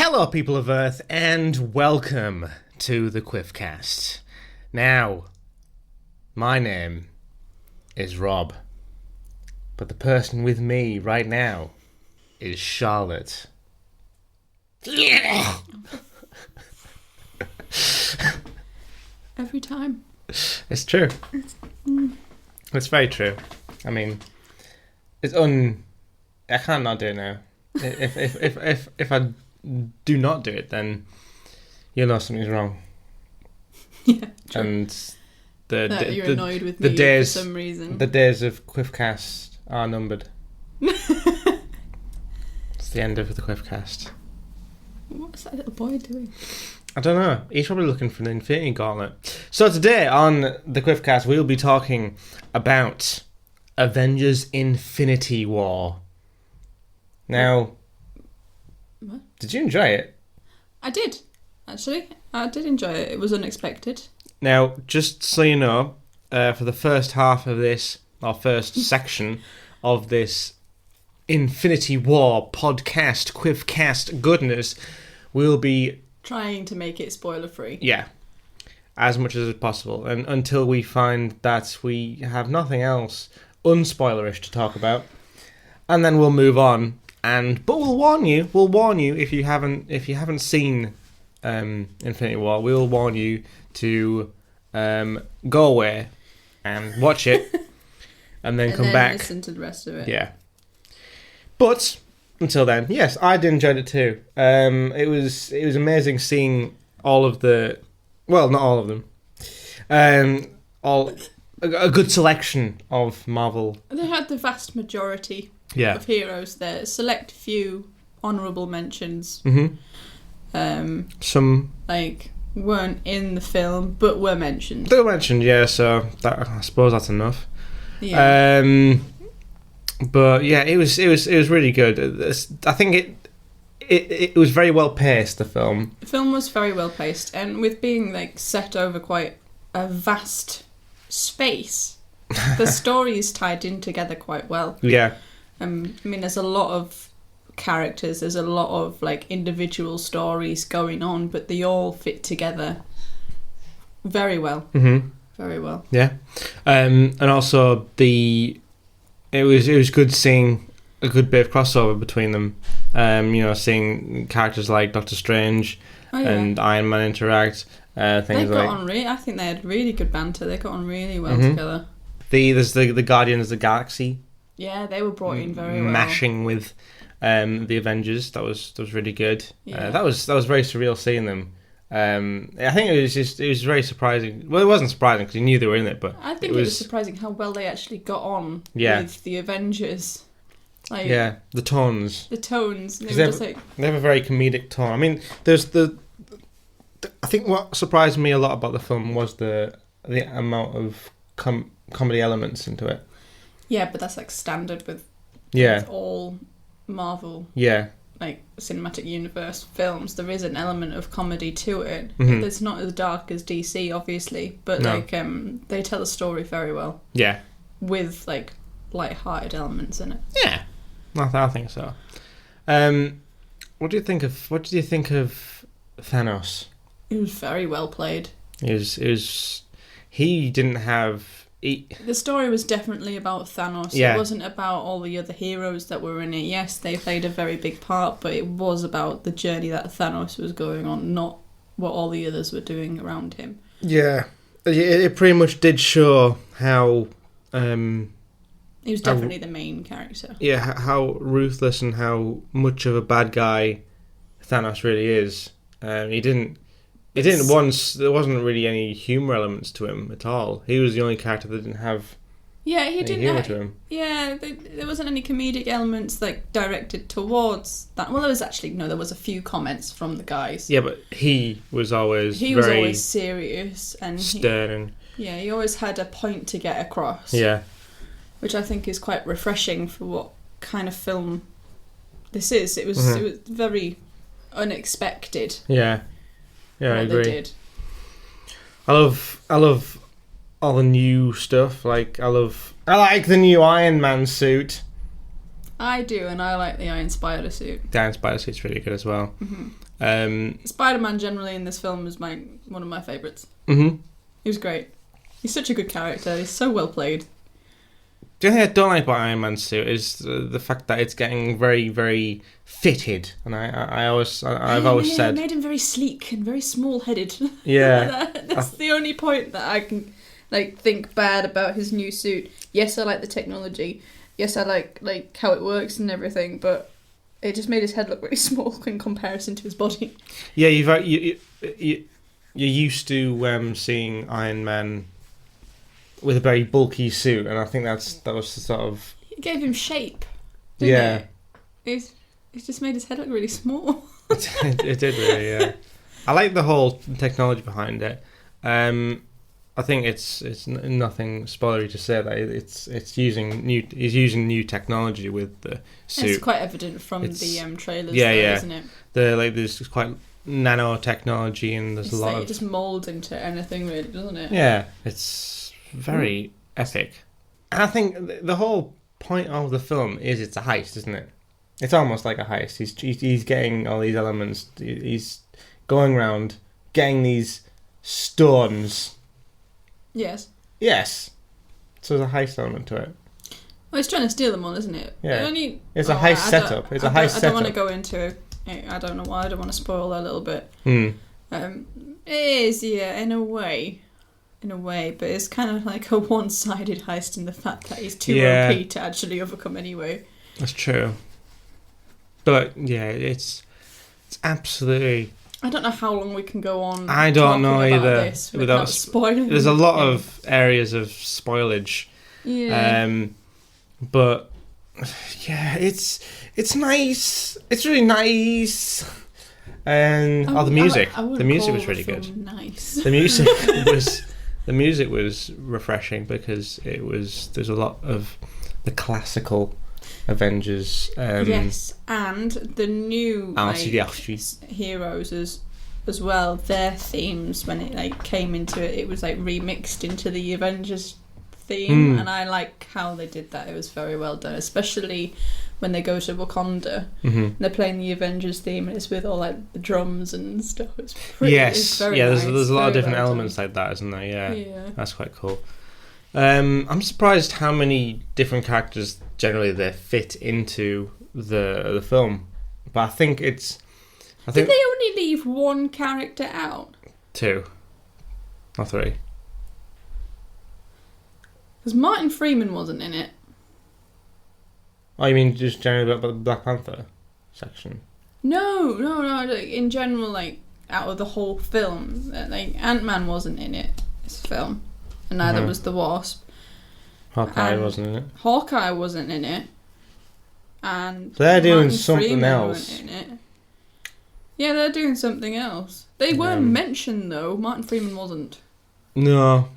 Hello, people of Earth, and welcome to the Quiffcast. Now, my name is Rob, but the person with me right now is Charlotte. Yeah. Every time. It's true. It's very true. I mean, I can't not do it now. If I do not do it, then you'll know something's wrong. Yeah, true. And you're annoyed with me for some reason. The days of Quiffcast are numbered. It's the end of the Quiffcast. What's that little boy doing? I don't know. He's probably looking for an Infinity Gauntlet. So today on the Quiffcast, we'll be talking about Avengers Infinity War. Now, what? Did you enjoy it? I did, actually. I did enjoy it. It was unexpected. Now, just so you know, for the first half of this, our first section of this Infinity War podcast, Quiffcast goodness, we'll be trying to make it spoiler-free. Yeah, as much as possible. And until we find that we have nothing else unspoilerish to talk about. And then we'll move on. But we'll warn you if you haven't seen Infinity War, we'll warn you to go away and watch it and then come back. Listen to the rest of it. Yeah. But until then, yes, I did enjoy it too. It was amazing seeing all of the, well, not all of them, a good selection of Marvel. They had the vast majority of heroes there. Select few honourable mentions. Mm-hmm. Some weren't in the film, but were mentioned. They were mentioned, yeah. So I suppose that's enough. Yeah. But yeah, it was really good. I think it was very well paced. The film was very well paced, and with being set over quite a vast space, the story is tied in together quite well. Yeah. I mean, there's a lot of characters, there's a lot of individual stories going on, but they all fit together very well. Mm-hmm. Very well. Yeah. And also it was good seeing a good bit of crossover between them. Seeing characters like Doctor Strange and Iron Man interact. I think they had really good banter. They got on really well together. There's the Guardians of the Galaxy. Yeah, they were brought in very well. Mashing with the Avengers. That was really good. Yeah. That was very surreal seeing them. I think it was very surprising. Well, it wasn't surprising because you knew they were in it, but I think it was surprising how well they actually got on with the Avengers. The tones. The tones. They have a very comedic tone. I mean, there's I think what surprised me a lot about the film was the amount of comedy elements into it. Yeah, but that's standard with all Marvel. Yeah. Cinematic universe films, there is an element of comedy to it. Mm-hmm. It's not as dark as DC, obviously, but they tell a story very well. Yeah. With light-hearted elements in it. Yeah, I think so. What did you think of Thanos? It was very well played. He didn't have. The story was definitely about Thanos. Yeah. It wasn't about all the other heroes that were in it. Yes, they played a very big part, but it was about the journey that Thanos was going on, not what all the others were doing around him. Yeah. It pretty much did show how... he was definitely the main character. Yeah, how ruthless and how much of a bad guy Thanos really is. There wasn't really any humour elements to him at all. He was the only character that didn't have humour to him. Yeah, there wasn't any comedic elements directed towards that. Well, there was a few comments from the guys. Yeah, but he was always serious and stern. He always had a point to get across. Yeah. Which I think is quite refreshing for what kind of film this is. It was very unexpected. Yeah. Yeah, I agree. They did. I love all the new stuff. I like the new Iron Man suit. I do, and I like the Iron Spider suit. The Iron Spider suit's really good as well. Mm-hmm. Spider-Man generally in this film was one of my favourites. Mm-hmm. He was great. He's such a good character. He's so well played. The only thing I don't like about Iron Man's suit is the fact that it's getting very, very fitted, and I've always said it made him very sleek and very small-headed. Yeah, that's the only point that I can think bad about his new suit. Yes, I like the technology. Yes, I like how it works and everything, but it just made his head look really small in comparison to his body. Yeah, you're used to seeing Iron Man with a very bulky suit, and I think that was the sort of... It gave him shape, didn't it? It just made his head look really small. It did really, yeah. I like the whole technology behind it. I think it's nothing spoilery to say that he's using new technology with the suit. It's quite evident from the trailers, isn't it? There's quite nanotechnology, and there's a lot of... It just moulds into anything, really, doesn't it? Yeah, it's very epic. And I think the whole point of the film is it's a heist, isn't it? It's almost like a heist. He's getting all these elements. He's going around getting these stones. Yes. Yes. So there's a heist element to it. Well, he's trying to steal them all, isn't it? Yeah. It's a heist setup. It's a heist setup. I don't want to go into it. I don't know why. I don't want to spoil that a little bit. It is, yeah, in a way, but it's kind of like a one-sided heist in the fact that he's too OP to actually overcome anyway. That's true. But yeah, it's absolutely... I don't know how long we can go on. I don't know either. This without spoiling. There's a lot of areas of spoilage. Yeah. But yeah, it's nice. It's really nice. And the music. The music was really good. Nice. The music was refreshing because there's a lot of the classical Avengers. Yes, and the new heroes as well. Their themes, when it came into it was remixed into the Avengers theme, and I like how they did that. It was very well done, especially when they go to Wakanda. And they're playing the Avengers theme, and it's with all the drums and stuff. It's pretty. Yes, it's very there's nice, a lot of different well elements done. like that, isn't there? Yeah, that's quite cool. I'm surprised how many different characters generally they fit into the film, but I think did they only leave one character out? 2 or 3. Because Martin Freeman wasn't in it. Oh, you mean just generally about the Black Panther section? No. In general, out of the whole film, Ant-Man wasn't in it. This film. And neither was the Wasp. Hawkeye wasn't in it. Hawkeye wasn't in it. And so they're doing Martin something Freeman else. weren't in it. Yeah, they're doing something else. They weren't mentioned though. Martin Freeman wasn't. No.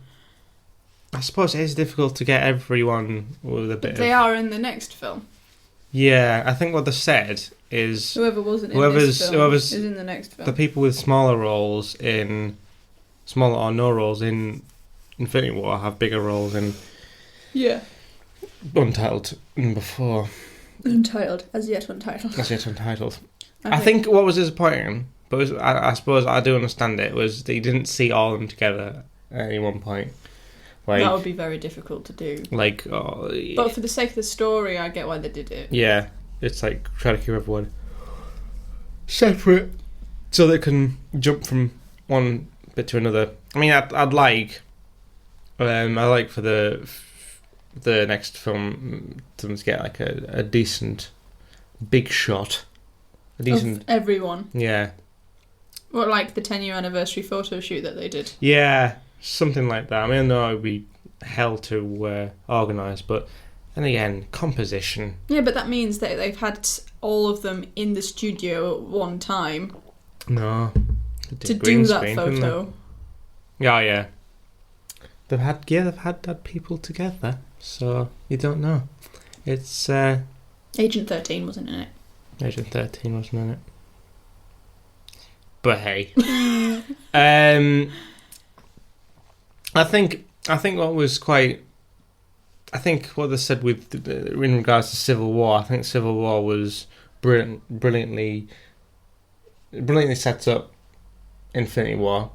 I suppose it is difficult to get everyone with a bit. They are in the next film. Yeah, I think what they said is whoever wasn't in this film is in the next film. The people with smaller or no roles in Infinity War have bigger roles in Untitled before. As yet untitled. I think what was disappointing, but I suppose I do understand it, was that you didn't see all of them together at any one point. That would be very difficult to do. But for the sake of the story, I get why they did it. Yeah, it's trying to keep everyone separate so they can jump from one bit to another. I mean, I'd like for the next film to get a decent big shot, of everyone. Yeah. Or the 10-year anniversary photo shoot that they did. Yeah. Something like that. I mean, I know it would be hell to organise, but then again, composition. Yeah, but that means that they've had all of them in the studio at one time. No. To do that photo. Yeah. They've had people together, so you don't know. It's Agent 13 wasn't in it. Agent 13 wasn't in it. But hey. I think what was quite... I think what they said in regards to Civil War, I think Civil War was brilliantly brilliantly sets up Infinity War.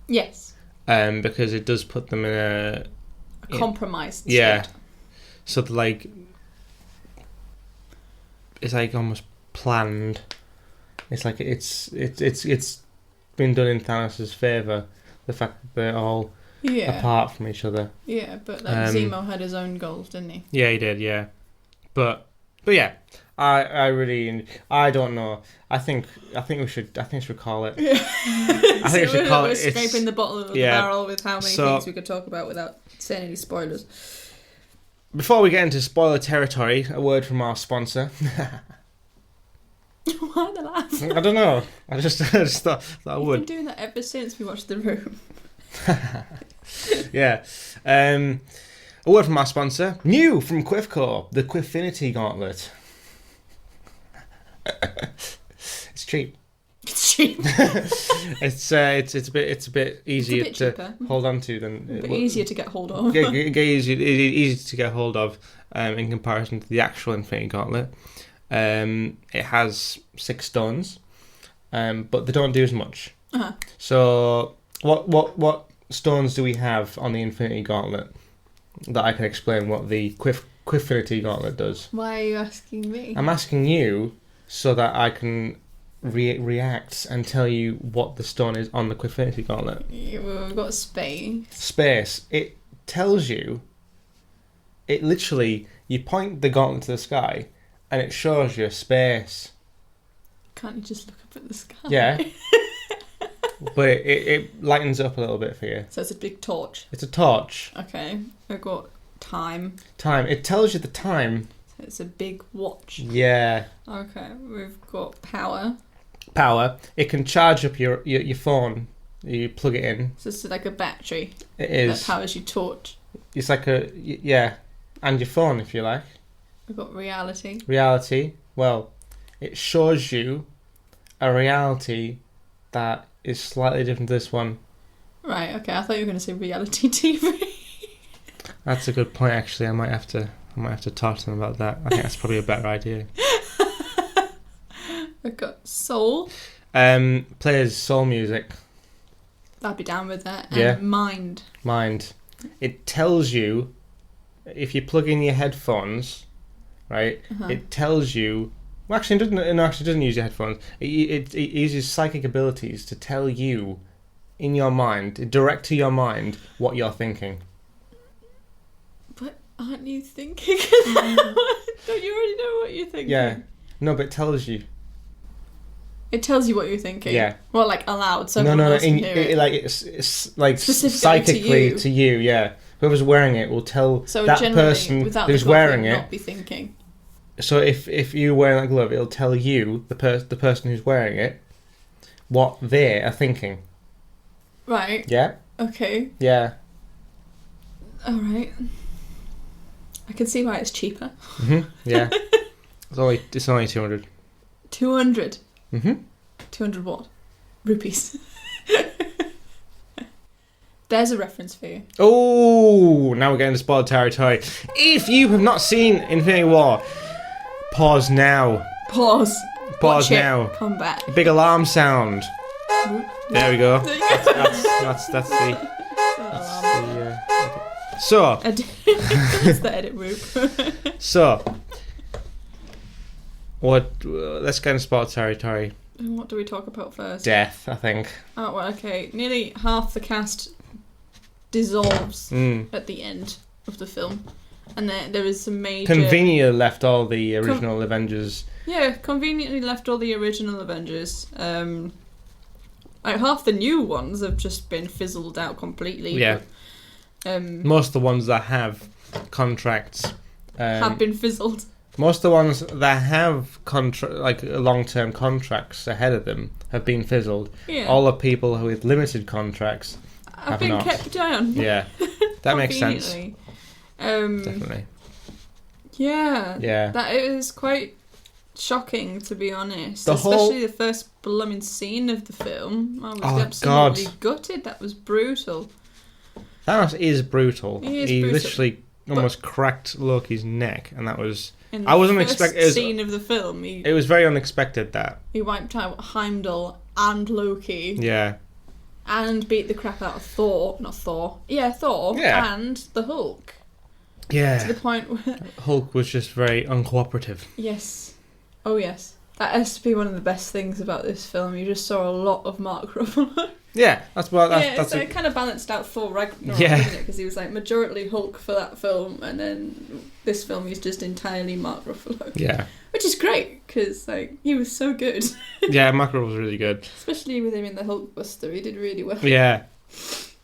Yes. Because it does put them in a compromised state. Yeah. So like, it's like almost planned. It's like it's been done in Thanos' favour. The fact that they're all apart from each other. Yeah, but like Zemo had his own goals, didn't he? Yeah, he did. Yeah, but yeah, I really, I don't know. I think we should call it. Yeah. I think we should call we're it. Scraping the bottom of the barrel with how many things we could talk about without saying any spoilers. Before we get into spoiler territory, a word from our sponsor. Why the laugh? I don't know. I just thought I would. You've been doing that ever since we watched The Room. Yeah. A word from our sponsor. New from Quifcore, the Quiffinity Gauntlet. It's cheap. It's cheap. It's a bit easier to hold on to than a bit easier to get hold of. easy to get hold of in comparison to the actual Infinity Gauntlet. It has 6 stones, but they don't do as much. Uh-huh. So what stones do we have on the Infinity Gauntlet that I can explain what the Quiffinity Gauntlet does? Why are you asking me? I'm asking you so that I can react and tell you what the stone is on the Quiffinity Gauntlet. Yeah, well, we've got space. Space. It tells you. It literally, you point the gauntlet to the sky, and it shows you space. Can't you just look up at the sky? Yeah. But it lightens up a little bit for you. So it's a big torch. It's a torch. Okay. We've got time. Time. It tells you the time. So it's a big watch. Yeah. Okay. We've got power. Power. It can charge up your phone. You plug it in. So it's like a battery. It is. That powers your torch. It's like and your phone, if you like. We've got reality. Reality. Well, it shows you a reality that is slightly different to this one. Right, okay. I thought you were going to say reality TV. That's a good point, actually. I might have to talk to them about that. I think that's probably a better idea. We've got soul. Plays soul music. I'd be down with that. Yeah. And mind. Mind. It tells you, if you plug in your headphones, right, it tells you... Well, actually, it doesn't use your headphones. It uses psychic abilities to tell you, in your mind, direct to your mind, what you're thinking. But aren't you thinking that? Don't you already know what you're thinking? Yeah. No, but it tells you. It tells you what you're thinking? Yeah. Well, like, aloud, so no, else can hear it. It's like specifically psychically to you, yeah. Whoever's wearing it will tell so that person who's wearing it. Not be thinking. So if you're wearing that glove, it'll tell you, the person who's wearing it, what they are thinking. Right. Yeah? Okay. Yeah. Alright. I can see why it's cheaper. Mm-hmm. Yeah. It's only 200. 200? Mm-hmm. 200 what? Rupees. There's a reference for you. Oh, now we're getting to spoiler territory. If you have not seen Infinity War, pause now. Pause Pause now. Come back. Big alarm sound. There we go. That's the. So. That's the edit route. So. Let's get into spoiler territory. What do we talk about first? Death, I think. Oh, well, okay. Nearly half the cast dissolves at the end of the film. And there is some major... Conveniently left all the original Avengers. Yeah, conveniently left all the original Avengers. Like half the new ones have just been fizzled out completely. Yeah. But, most of the ones that have contracts... have been fizzled. Most of the ones that have long-term contracts ahead of them have been fizzled. Yeah. All the people with limited contracts have been kept down. Yeah, that makes sense. Definitely. Yeah. Yeah. That is quite shocking, to be honest. Especially the first blooming scene of the film. I was absolutely gutted. That was brutal. Thanos is brutal. He is brutal. brutal. Literally almost cracked Loki's neck, and that was In the I wasn't first expecting scene of the film, it was very unexpected that he wiped out Heimdall and Loki. Yeah. And beat the crap out of Thor. Not Thor. Yeah, Thor. Yeah. And the Hulk. Yeah. To the point where... Hulk was just very uncooperative. Yes. Oh, yes. That has to be one of the best things about this film. You just saw a lot of Mark Ruffalo. Yeah, that's it kind of balanced out Thor Ragnarok, didn't it? Because he was like majority Hulk for that film, and then this film he's just entirely Mark Ruffalo. Yeah. Which is great, because like he was so good. Yeah, Mark Ruffalo was really good. Especially with him in the Hulkbuster, he did really well. Yeah.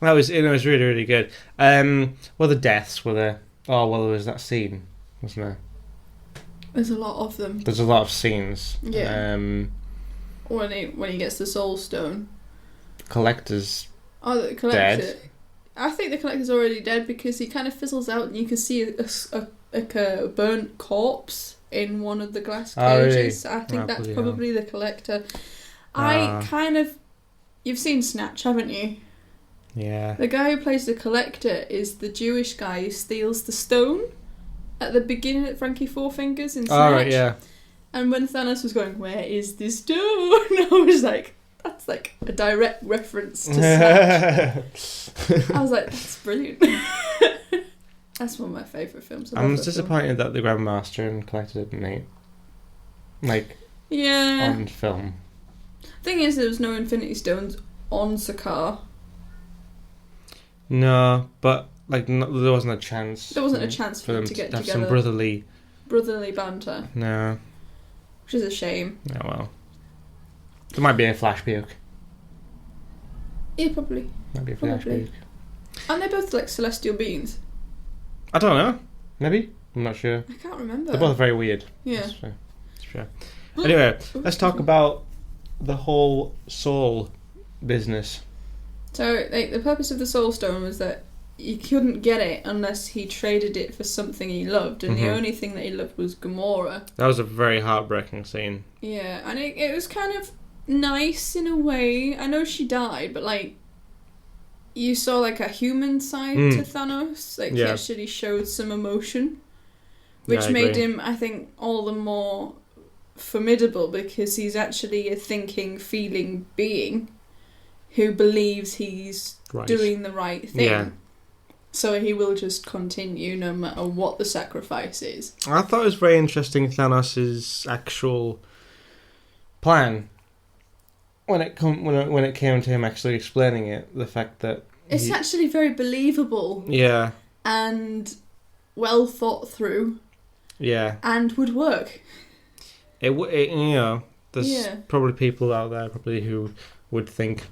It was really, really good. Well, the deaths were there. Oh, well, there was that scene, wasn't there? There's a lot of them. There's a lot of scenes. Yeah. When he gets the Soul Stone. Collector's the Collector. dead. I think the Collector's already dead because he kind of fizzles out and you can see a burnt corpse in one of the glass cages. Really? I think that's probably the Collector. You've seen Snatch, haven't you? Yeah. The guy who plays the Collector is the Jewish guy who steals the stone at the beginning at Frankie Four Fingers in Snatch. Oh, right, yeah. And when Thanos was going, "Where is the stone?" I was like, that's like a direct reference to Snatch. I was like, that's brilliant. That's one of my favourite films. I'm disappointed that the Grandmaster and Collector didn't meet. On film. Thing is, there was no Infinity Stones on Sakaar. No, but there wasn't a chance. There wasn't a chance for them to get have together. Some brotherly banter. No. Which is a shame. Oh well. There might be a flash puke. Yeah, probably. Might be a flash puke. And they're both like celestial beings. I don't know. Maybe. I'm not sure. I can't remember. They're both very weird. Yeah. That's true. Anyway, let's talk about the whole soul business. So, the purpose of the Soul Stone was that he couldn't get it unless he traded it for something he loved, and the only thing that he loved was Gamora. That was a very heartbreaking scene. Yeah, and it was kind of nice in a way. I know she died, but you saw a human side to Thanos. He actually showed some emotion, which made him, I think, all the more formidable because he's actually a thinking, feeling being who believes he's doing the right thing. Yeah. So he will just continue no matter what the sacrifice is. I thought it was very interesting Thanos' actual plan when it came to him actually explaining it. The fact that it's actually very believable. Yeah. And well thought through. Yeah. And would work. There's probably people out there who would think,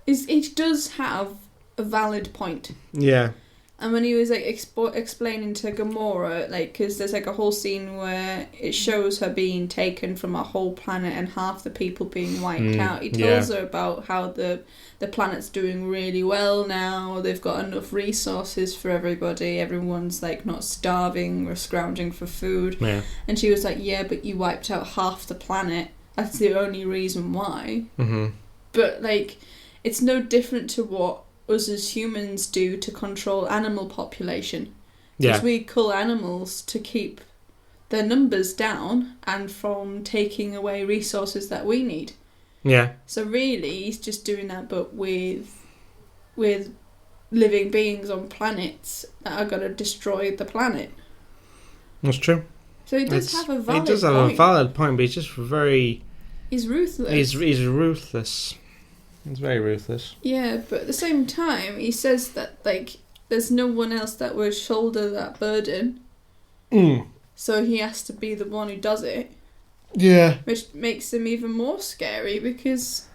it does have a valid point. Yeah. And when he was explaining to Gamora, because there's a whole scene where it shows her being taken from a whole planet and half the people being wiped out. He tells her about how the planet's doing really well now. They've got enough resources for everybody. Everyone's not starving or scrounging for food. Yeah. And she was like, "Yeah, but you wiped out half the planet. That's the only reason why." Mm-hmm. But it's no different to what us as humans do to control animal population. Because we kill animals to keep their numbers down and from taking away resources that we need. Yeah. So really, he's just doing that, but with living beings on planets that are going to destroy the planet. That's true. So he does have a valid point. He does have a valid point, but he's just very... He's ruthless. He's ruthless. He's very ruthless. Yeah, but at the same time, he says that, there's no one else that would shoulder that burden. So he has to be the one who does it. Yeah. Which makes him even more scary because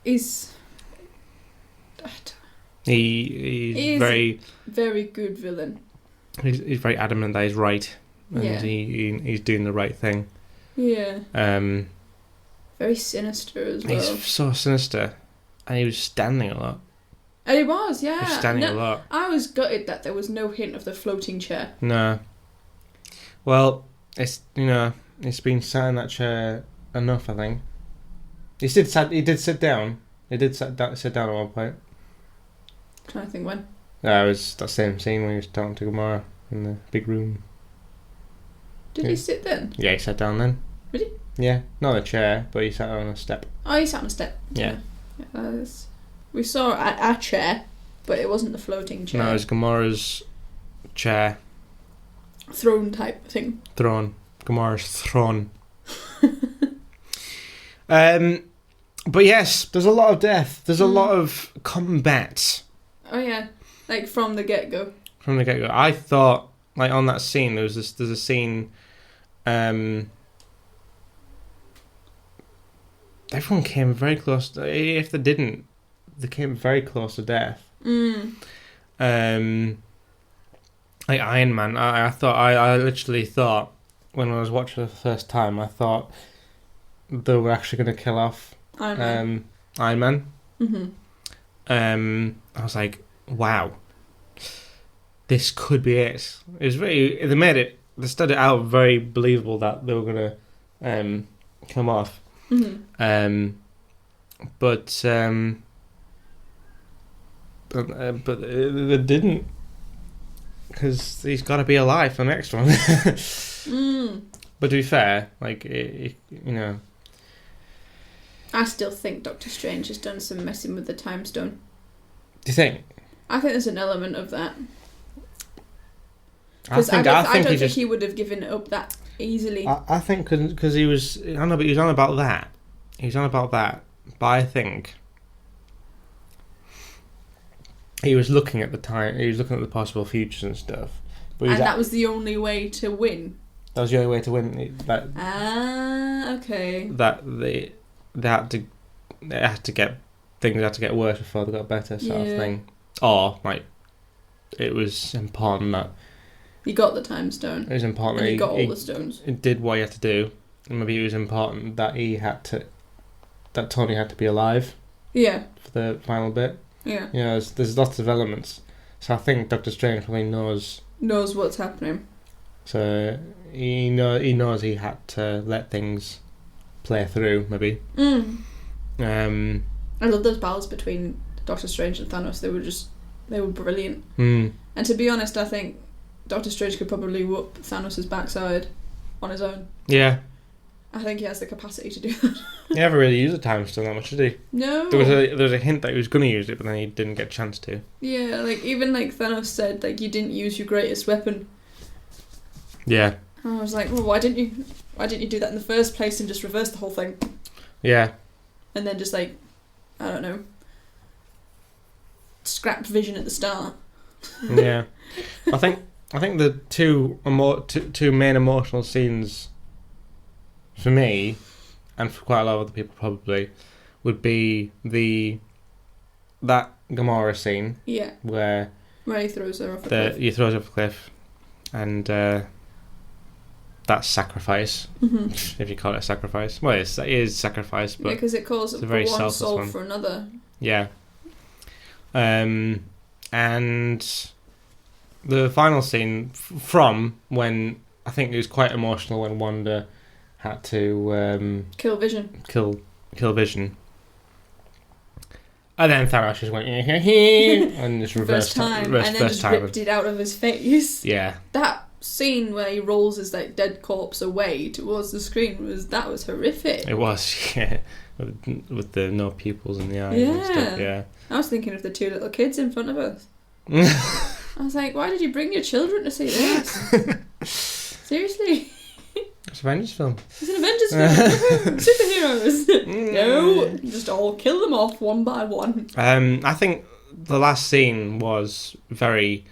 he's very... very good villain. He's very adamant that he's right. And he's doing the right thing. Yeah. Very sinister as well. He's so sinister. And he was standing a lot. And he was, yeah. He was standing a lot. I was gutted that there was no hint of the floating chair. No. Well, it's it's been sat in that chair enough, I think. He did sit down. He did sit down at one point. I'm trying to think when. It was that same scene when he was talking to Gamora in the big room. Did he sit then? Yeah, he sat down then. Did he? Yeah, not a chair, but he sat on a step. Oh, he sat on a step. Yeah. We saw a chair, but it wasn't the floating chair. No, it was Gamora's chair. Throne type thing. Throne. Gamora's throne. But yes, there's a lot of death. There's a lot of combat. Oh yeah, like from the get-go. From the get-go. I thought, like, on that scene, there's a scene, everyone came very close. If they didn't, they came very close to death. Like Iron Man, I literally thought, when I was watching it the first time, I thought they were actually going to kill off Iron Man. I was like, wow, this could be it. It was they started out very believable that they were going to come off. But they didn't, because he's got to be alive for the next one. But to be fair, like, you know, I still think Doctor Strange has done some messing with the time stone. Do you think? I think there's an element of that. I don't think he would have given it up that easily. I think because he was, I don't know, but he was on about that. But I think he was looking at the time. He was looking at the possible futures and stuff. But and that was the only way to win. That was the only way to win. Okay. That they had to get worse before they got better, sort of thing. Or like, it was important that he got the time stone. It was important. And he got all the stones. He did what he had to do. And maybe it was important that that Tony had to be alive. Yeah. For the final bit. Yeah. You know, there's lots of elements. So I think Doctor Strange probably knows what's happening. So he knows he had to let things play through, maybe. I love those battles between Doctor Strange and Thanos. They were brilliant. And to be honest, I think Doctor Strange could probably whoop Thanos' backside on his own. Yeah. I think he has the capacity to do that. He never really used the time stone that much, did he? No. There was a hint that he was going to use it, but then he didn't get a chance to. Yeah, like even like Thanos said, like, you didn't use your greatest weapon. Yeah. And I was like, well, why didn't you do that in the first place and just reverse the whole thing? Yeah. And then just like, I don't know, scrapped Vision at the start. Yeah. I think the two main emotional scenes for me, and for quite a lot of other people probably, would be that Gamora scene. Yeah. Where he throws her off a cliff. He throws her off a cliff, and that sacrifice, if you call it a sacrifice. Well, it is sacrifice, but because it calls it's a very one selfless soul one. for another. Yeah. And the final scene from when, I think it was quite emotional when Wanda had to kill Vision. Kill Vision. And then Thanos just went and just reversed time, and then just ripped it out of his face. Yeah. That scene where he rolls his like dead corpse away towards the screen was horrific. It was, yeah, with the no pupils in the eyes and stuff. Yeah. I was thinking of the two little kids in front of us. I was like, why did you bring your children to see this? Seriously. It's an Avengers film. It's an Avengers film. Superheroes. No, just all kill them off one by one. I think the last scene was very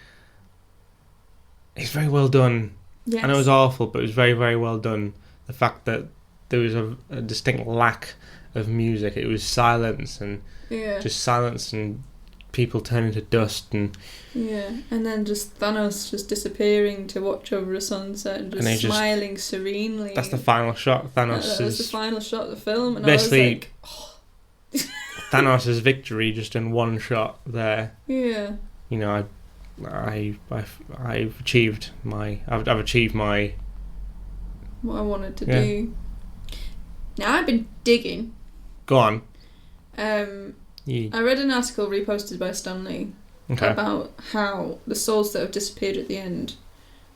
well done. Yes. And it was awful, but it was very, very well done. The fact that there was a distinct lack of music. It was silence and just silence and people turning to dust and then just Thanos just disappearing to watch over a sunset and just smiling serenely. That's the final shot. Thanos is the final shot of the film, and basically I was like, Thanos' victory just in one shot there. Yeah. You know, I've achieved my what I wanted to do. Now I've been digging. Go on. I read an article reposted by Stan Lee about how the souls that have disappeared at the end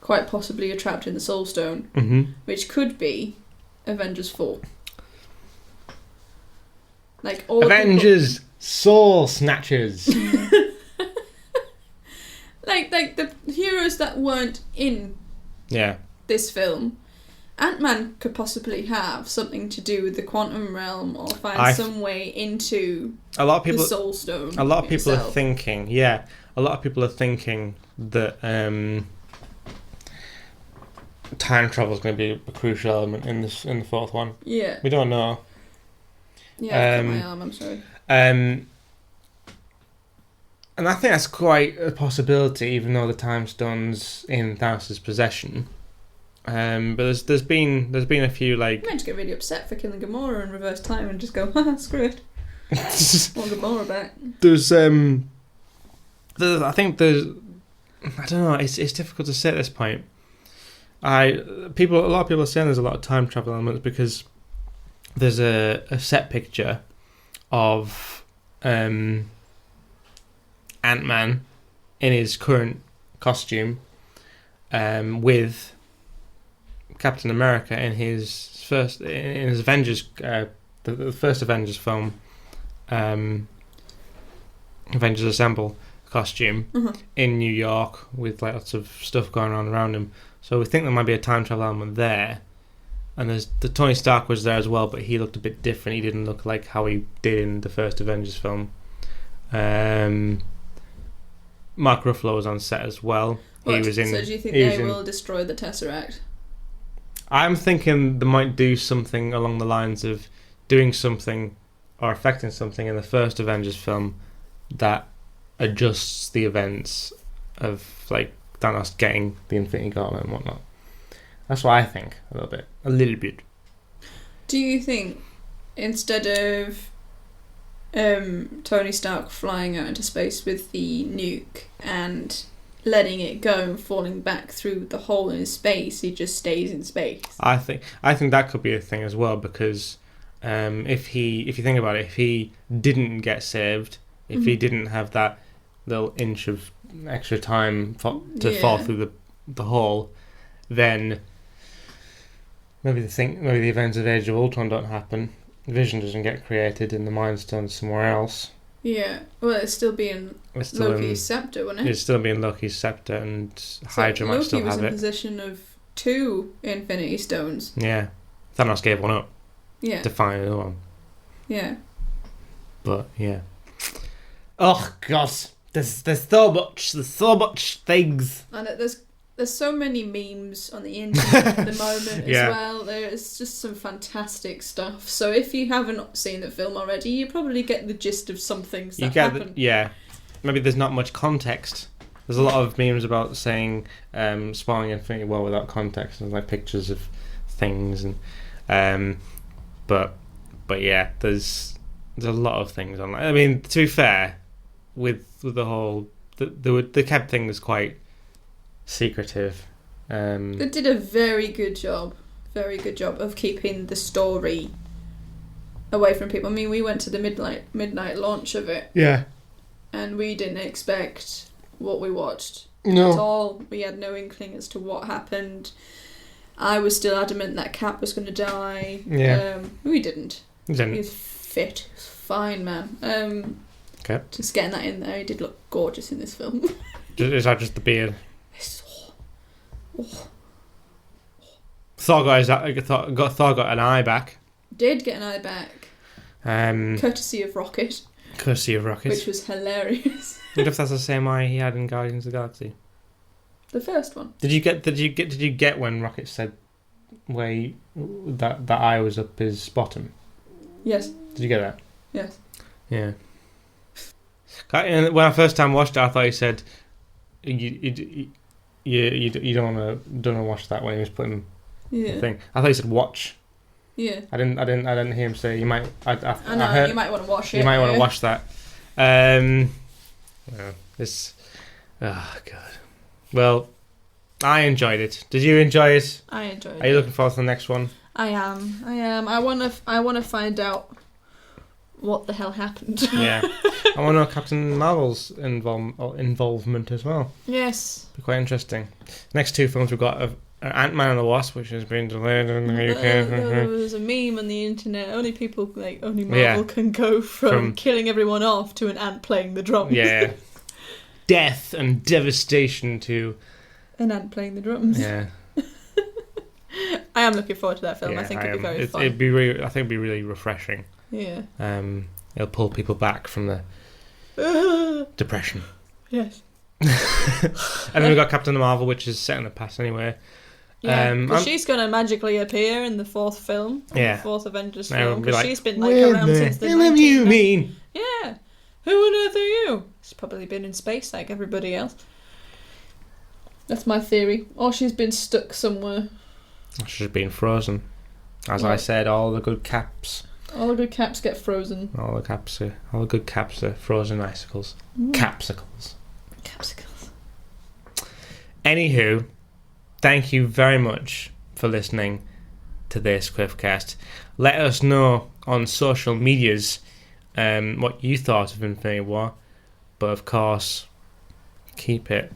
quite possibly are trapped in the Soul Stone, which could be Avengers 4. Like all Avengers Soul Snatchers. like the heroes that weren't in this film. Ant-Man could possibly have something to do with the quantum realm or find some way into the Soul Stone. A lot of people are thinking, that time travel is going to be a crucial element in the fourth one. Yeah. We don't know. Yeah, I've got my arm, I'm sorry. And I think that's quite a possibility, even though the time stone's in Thanos' possession. But there's been a few like. You might just get really upset for killing Gamora in reverse time and just go, haha, screw it. Want Gamora back. I think there's. I don't know. It's difficult to say at this point. A lot of people are saying there's a lot of time travel elements because there's a set picture of Ant-Man in his current costume with Captain America in his Avengers the first Avengers film, Avengers Assemble costume in New York with like lots of stuff going on around him. So we think there might be a time travel element there. And there's the Tony Stark was there as well, but he looked a bit different. He didn't look like how he did in the first Avengers film. Mark Ruffalo was on set as well. So do you think they will destroy the Tesseract? I'm thinking they might do something along the lines of doing something or affecting something in the first Avengers film that adjusts the events of like Thanos getting the Infinity Gauntlet and whatnot. That's what I think, a little bit. Do you think instead of Tony Stark flying out into space with the nuke and letting it go and falling back through the hole in space, he just stays in space? I think that could be a thing as well, because if you think about it, if he didn't get saved, if he didn't have that little inch of extra time to fall through the hole, then maybe the events of Age of Ultron don't happen. Vision doesn't get created in the Mind Stone somewhere else. Yeah, well, it's still being Loki's scepter, wasn't it? It's still being Loki's scepter, and Hydra might still have it. Loki was in possession of 2 Infinity Stones. Yeah, Thanos gave one up. Yeah. To find another one. Yeah. But yeah. Oh God, there's so much things. And there's so many memes on the internet at the moment as well. There's just some fantastic stuff. So if you haven't seen the film already, you probably get the gist of some things that happen. Maybe there's not much context. There's a lot of memes about saying spoiling Infinity War without context, and like pictures of things, and but yeah, there's a lot of things online. I mean, to be fair, with the whole they kept things quite secretive. They did a very good job of keeping the story away from people. I mean, we went to the midnight launch of it. Yeah. And we didn't expect what we watched at all. We had no inkling as to what happened. I was still adamant that Cap was going to die. Yeah. We didn't. He didn't. He was fit. Fine, man. Okay. Just getting that in there. He did look gorgeous in this film. Is that just the beard? Thor got an eye back. Did get an eye back. Courtesy of Rocket. Which was hilarious. I wonder if that's the same eye he had in Guardians of the Galaxy. The first one. Did you get when Rocket said that eye was up his bottom? Yes. Did you get that? Yes. Yeah. When I first time watched it, I thought he said you don't want to watch that when he was putting the thing. I thought he said watch. Yeah. I didn't hear him say you might. I know, heard, you might want to watch it. You might want to watch that. Oh God. Well, I enjoyed it. Did you enjoy it? I enjoyed it. Are you looking forward to the next one? I am. I want to find out what the hell happened. Yeah. I want to know Captain Marvel's involvement as well. Yes. Be quite interesting. Next two films we've got are Ant-Man and the Wasp, which has been delayed in the UK. There was a meme on the internet. Only Marvel can go from killing everyone off to an ant playing the drums. Yeah. Death and devastation to an ant playing the drums. Yeah. I am looking forward to that film. I think it'll be very fun. I think it'd be really refreshing. Yeah. It'll pull people back from the depression. Yes. And then we've got Captain Marvel, which is set in the past anyway. Yeah, because she's going to magically appear in the fourth film. Yeah. The fourth Avengers film. Because she's been around since the 1990s. You mean? Yeah. Who on earth are you? She's probably been in space like everybody else. That's my theory. Or she's been stuck somewhere. She's been frozen. As I said, all the good caps. All the good caps get frozen. All the good caps are frozen icicles. Capsicles. Anywho, thank you very much for listening to this Quiffcast. Let us know on social medias what you thought of Infinity War, but of course, keep it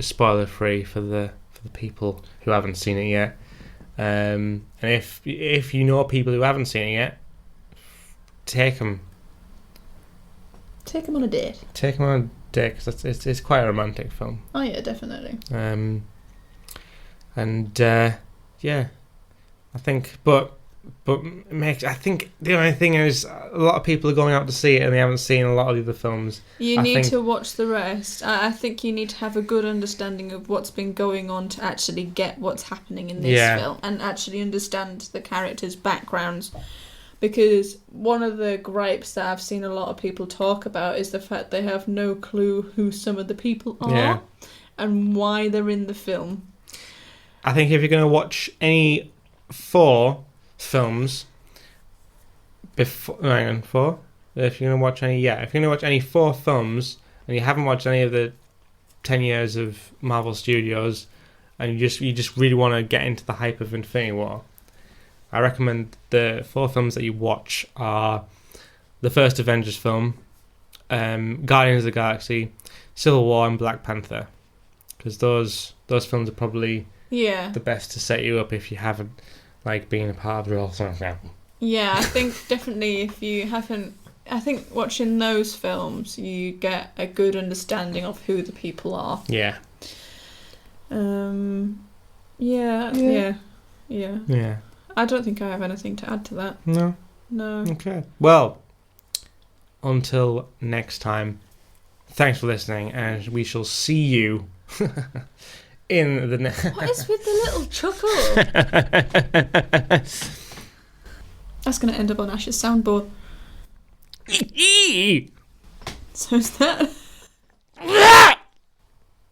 spoiler free for the people who haven't seen it yet. And if you know people who haven't seen it yet, take them on a date. Take them on a date, because it's quite a romantic film. Oh yeah, definitely. Yeah, I think, but I think the only thing is a lot of people are going out to see it and they haven't seen a lot of the other films. You need to watch the rest. I think you need to have a good understanding of what's been going on to actually get what's happening in this film and actually understand the characters' backgrounds. Because one of the gripes that I've seen a lot of people talk about is the fact they have no clue who some of the people are and why they're in the film. I think if you're going to watch any 4 films before... If you're going to watch any 4 films and you haven't watched any of the 10 years of Marvel Studios and you just really want to get into the hype of Infinity War, I recommend the 4 films that you watch are the first Avengers film, Guardians of the Galaxy, Civil War, and Black Panther, because those films are probably the best to set you up if you haven't been a part of the whole thing. Yeah, I think definitely if you haven't, I think watching those films you get a good understanding of who the people are. Yeah. Yeah. I don't think I have anything to add to that. No. No. Okay. Well, until next time, thanks for listening, and we shall see you in the next... What is with the little chuckle? That's going to end up on Ash's soundboard. So is that...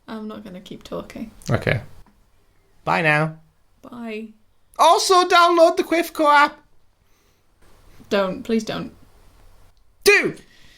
I'm not going to keep talking. Okay. Bye now. Bye. Also download the Quiffco app. Don't. Please don't. Do!